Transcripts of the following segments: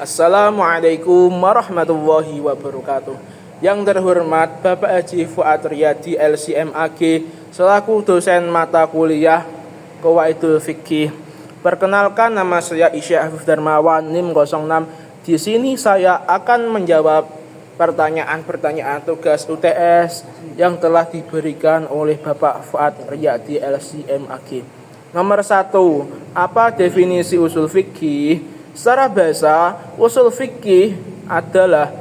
Assalamualaikum warahmatullahi wabarakatuh. Yang terhormat Bapak Haji Fuad Riyadi LCMAG selaku dosen mata kuliah Qawaidul Fiqih. Perkenalkan, nama saya Isya Afif Darmawan NIM 06. Di sini saya akan menjawab pertanyaan-pertanyaan tugas UTS yang telah diberikan oleh Bapak Fuad Riyadi LCMAG. Nomor 1. Apa definisi usul fikih? Secara bahasa, usul fikih adalah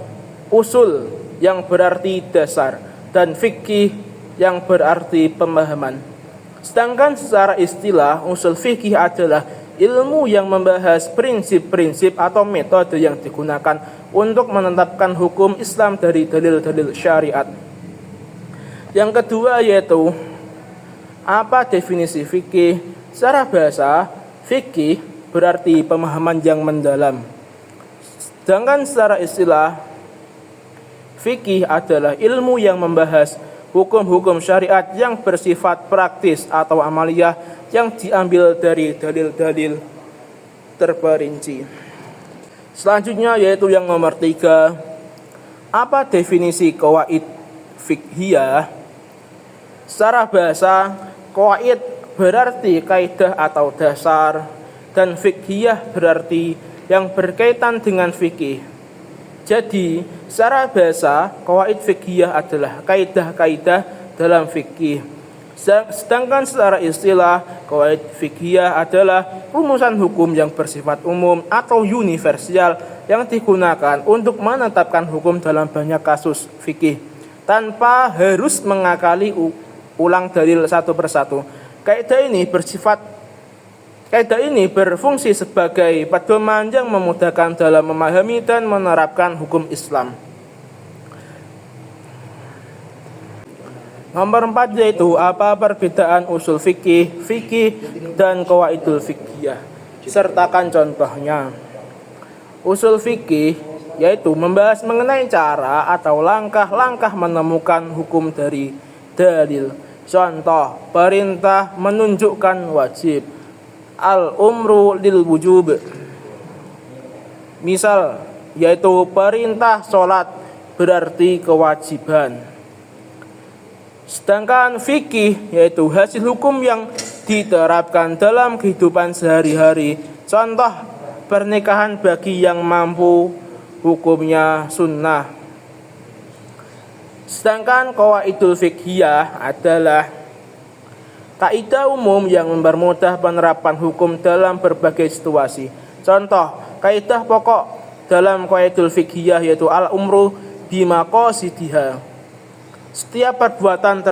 usul yang berarti dasar dan fikih yang berarti pemahaman. Sedangkan secara istilah, usul fikih adalah ilmu yang membahas prinsip-prinsip atau metode yang digunakan untuk menetapkan hukum Islam dari dalil-dalil syariat. Yang kedua yaitu, apa definisi fikih? Secara bahasa, fikih berarti pemahaman yang mendalam. Sedangkan secara istilah, fikih adalah ilmu yang membahas hukum-hukum syariat yang bersifat praktis atau amaliyah yang diambil dari dalil-dalil terperinci. Selanjutnya yaitu yang nomor 3. Apa definisi qawaid fiqhiyah? Secara bahasa, qawaid berarti kaidah atau dasar, dan fiqhiyah berarti yang berkaitan dengan fikih. Jadi, secara bahasa, qawaid fiqhiyah adalah kaidah-kaidah dalam fikih. Sedangkan secara istilah, qawaid fiqhiyah adalah rumusan hukum yang bersifat umum atau universal yang digunakan untuk menetapkan hukum dalam banyak kasus fikih tanpa harus mengakali ulang dalil satu persatu. Kaidah ini berfungsi sebagai pedoman yang memudahkan dalam memahami dan menerapkan hukum Islam. Nomor 4 yaitu, apa perbedaan usul fikih, dan qawaidul fiqhiyah? Sertakan contohnya. Usul fikih yaitu membahas mengenai cara atau langkah-langkah menemukan hukum dari dalil. Contoh, perintah menunjukkan wajib. Al-umru lil wujub. Misal, yaitu perintah sholat berarti kewajiban. Sedangkan fikih yaitu hasil hukum yang diterapkan dalam kehidupan sehari-hari. Contoh, pernikahan bagi yang mampu hukumnya sunnah. Sedangkan qawaidul fiqhiyah adalah kaidah umum yang mempermudah penerapan hukum dalam berbagai situasi. Contoh, kaidah pokok dalam qawaidul fiqhiyah yaitu al-umru bimaqasidiha. Setiap perbuatan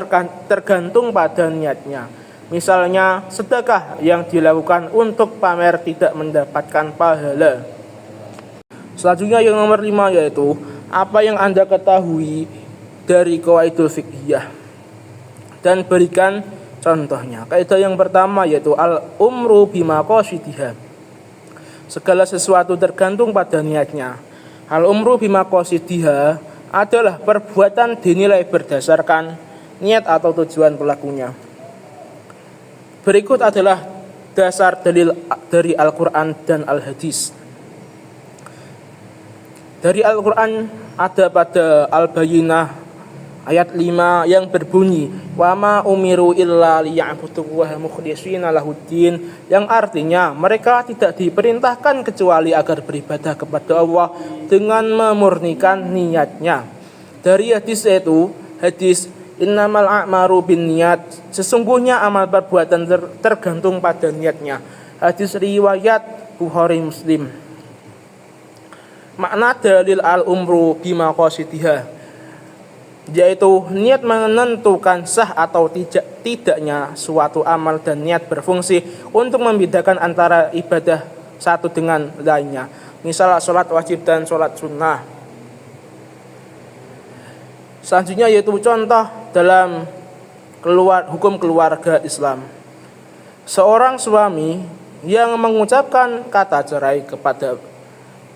tergantung pada niatnya. Misalnya, sedekah yang dilakukan untuk pamer tidak mendapatkan pahala. Selanjutnya yang nomor 5 yaitu, apa yang Anda ketahui dari qawaidul fiqhiyah? Dan berikan contohnya. Kaidah yang pertama yaitu al-umru bimaqasidiha. Segala sesuatu tergantung pada niatnya. Al-umru bimaqasidiha adalah perbuatan dinilai berdasarkan niat atau tujuan pelakunya. Berikut adalah dasar dalil dari Al-Quran dan Al-Hadis. Dari Al-Quran ada pada Al-Bayyinah ayat 5 yang berbunyi, wa ma umiru illa liya'budullaha mukhlishina lahuddin, yang artinya mereka tidak diperintahkan kecuali agar beribadah kepada Allah dengan memurnikan niatnya. Dari hadis itu, hadis innamal a'maru binniyat, sesungguhnya amal perbuatan tergantung pada niatnya. Hadis riwayat Bukhari Muslim. Makna dalil al-umru bimaqasidiha yaitu niat menentukan sah atau tidaknya suatu amal, dan niat berfungsi untuk membedakan antara ibadah satu dengan lainnya. Misal sholat wajib dan sholat sunnah. Selanjutnya yaitu contoh dalam hukum keluarga Islam. Seorang suami yang mengucapkan kata cerai kepada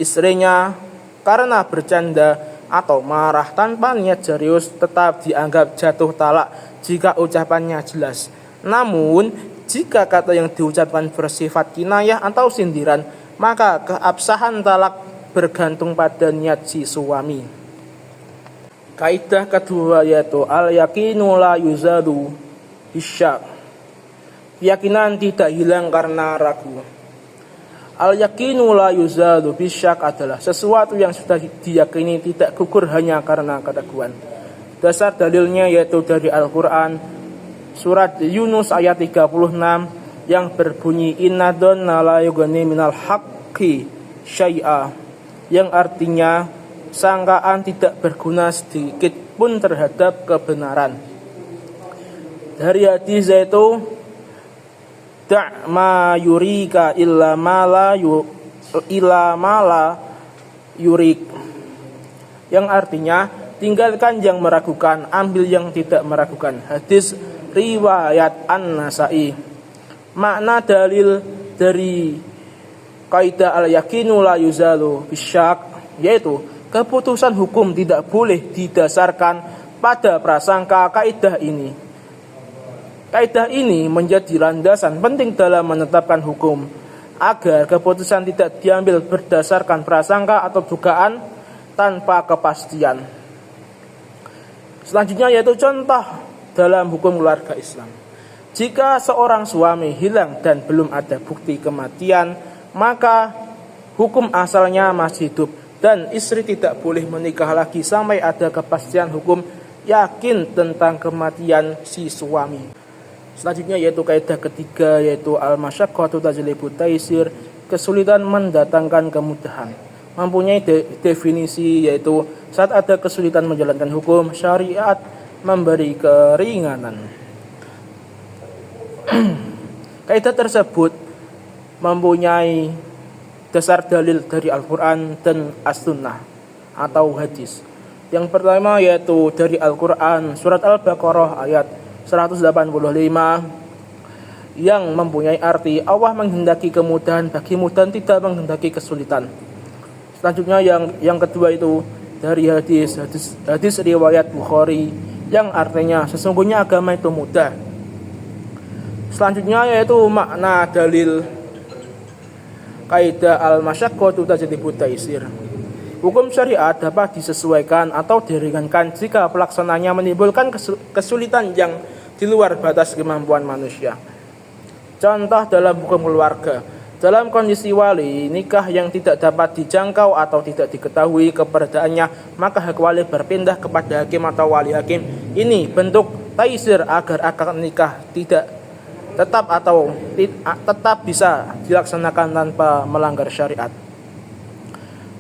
istrinya karena bercanda atau marah tanpa niat serius tetap dianggap jatuh talak jika ucapannya jelas. Namun, jika kata yang diucapkan bersifat kinayah atau sindiran, maka keabsahan talak bergantung pada niat si suami. Kaidah kedua yaitu al-yaqinu la yuzadu bisyak. Keyakinan tidak hilang karena ragu. Al-yaqinu la yuzadu bisyak adalah sesuatu yang sudah diyakini tidak gugur hanya karena keraguan. Dasar dalilnya yaitu dari Al-Quran surat Yunus ayat 36 yang berbunyi inna dhanna la yughni minal haqqi syai'a, yang artinya sangkaan tidak berguna sedikit pun terhadap kebenaran. Dari hadis itu da' ma yurika illa ma la yurik, yang artinya tinggalkan yang meragukan, ambil yang tidak meragukan. Hadis riwayat An-Nasa'i. Makna dalil dari kaidah al-yaqinu la yuzalu bisyak yaitu keputusan hukum tidak boleh didasarkan pada prasangka. Kaidah ini menjadi landasan penting dalam menetapkan hukum agar keputusan tidak diambil berdasarkan prasangka atau dugaan tanpa kepastian. Selanjutnya yaitu contoh dalam hukum keluarga Islam. Jika seorang suami hilang dan belum ada bukti kematian, maka hukum asalnya masih hidup dan istri tidak boleh menikah lagi sampai ada kepastian hukum yakin tentang kematian si suami. Selanjutnya yaitu kaidah ketiga yaitu al-masyaqqatu tajlibu taisir, kesulitan mendatangkan kemudahan. Mempunyai definisi yaitu saat ada kesulitan menjalankan hukum, syariat memberi keringanan. Kaidah tersebut mempunyai dasar dalil dari Al-Quran dan As-Sunnah atau hadis. Yang pertama yaitu dari Al-Quran surat Al-Baqarah ayat 185 yang mempunyai arti Allah menghendaki kemudahan bagimu dan tidak menghendaki kesulitan. Selanjutnya yang kedua itu dari hadis riwayat Bukhari yang artinya sesungguhnya agama itu mudah. Selanjutnya yaitu makna dalil kaidah al-masyaqqatu tajlibu taisir. Hukum syariat dapat disesuaikan atau diringankan jika pelaksananya menimbulkan kesulitan yang di luar batas kemampuan manusia. Contoh dalam hukum keluarga, dalam kondisi wali nikah yang tidak dapat dijangkau atau tidak diketahui keberadaannya, maka hak wali berpindah kepada hakim atau wali hakim. Ini bentuk taisir agar akad nikah tetap bisa dilaksanakan tanpa melanggar syariat.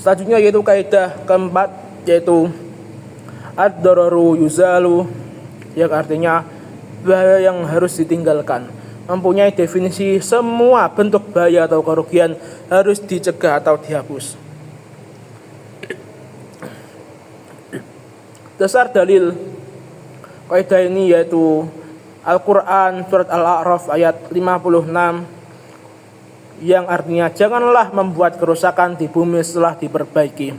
Selanjutnya yaitu kaidah keempat yaitu ad-dararu yuzalu, yang artinya bahaya yang harus ditinggalkan. Mempunyai definisi semua bentuk bahaya atau kerugian harus dicegah atau dihapus. Dasar dalil kaidah ini yaitu Al-Quran surat Al-A'raf ayat 56 yang artinya janganlah membuat kerusakan di bumi setelah diperbaiki.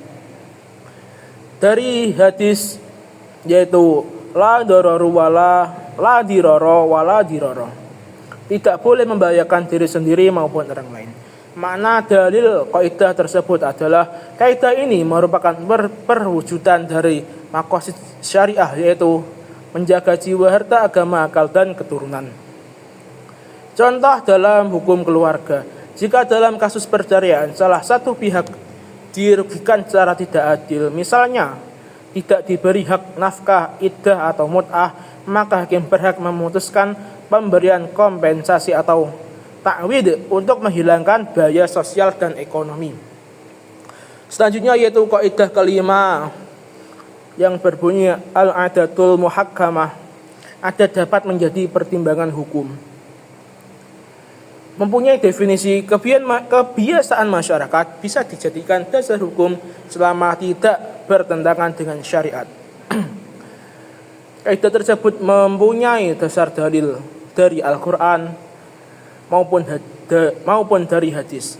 Dari hadis yaitu la dararu la dirara wala dirara, tidak boleh membahayakan diri sendiri maupun orang lain. Makna dalil kaidah tersebut adalah kaidah ini merupakan perwujudan dari maqasid syariah yaitu menjaga jiwa, harta, agama, akal, dan keturunan. Contoh dalam hukum keluarga, jika dalam kasus perceraian salah satu pihak dirugikan secara tidak adil, misalnya tidak diberi hak nafkah, iddah, atau mut'ah, maka hakim berhak memutuskan pemberian kompensasi atau ta'wid untuk menghilangkan biaya sosial dan ekonomi. Selanjutnya yaitu kaidah kelima yang berbunyi al-adatul muhakkamah, adat dapat menjadi pertimbangan hukum. Mempunyai definisi kebiasaan masyarakat bisa dijadikan dasar hukum selama tidak bertentangan dengan syariat. Kaidah tersebut mempunyai dasar dalil dari Al-Quran maupun dari hadis.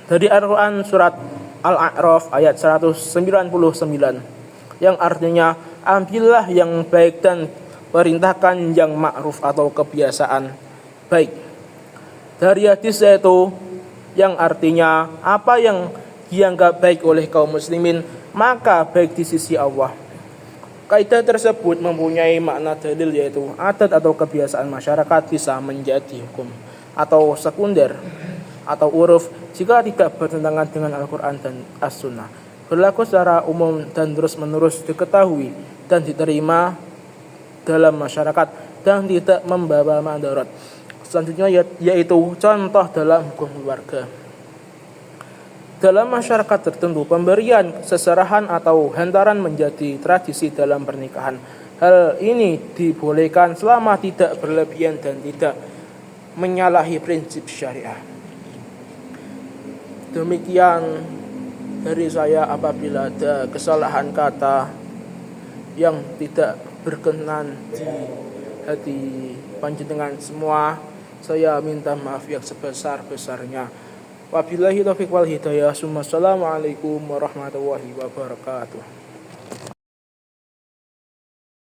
Dari Al-Quran surat Al-A'raf ayat 199 yang artinya ambillah yang baik dan perintahkan yang ma'ruf atau kebiasaan baik. Dari hadis yaitu yang artinya apa yang dianggap baik oleh kaum muslimin, maka baik di sisi Allah. Kaidah tersebut mempunyai makna dalil, yaitu adat atau kebiasaan masyarakat bisa menjadi hukum atau sekunder atau uruf jika tidak bertentangan dengan Al-Quran dan As-Sunnah, berlaku secara umum dan terus-menerus diketahui dan diterima dalam masyarakat dan tidak membawa madarat. Selanjutnya yaitu contoh dalam hukum keluarga. Dalam masyarakat tertentu, pemberian seserahan atau hantaran menjadi tradisi dalam pernikahan. Hal ini dibolehkan selama tidak berlebihan dan tidak menyalahi prinsip syariah. Demikian dari saya. Apabila ada kesalahan kata yang tidak berkenan di hati panjenengan semua, saya minta maaf yang sebesar-besarnya. Wabillahi taufiq wal hidayah. Assalamualaikum warahmatullahi wabarakatuh.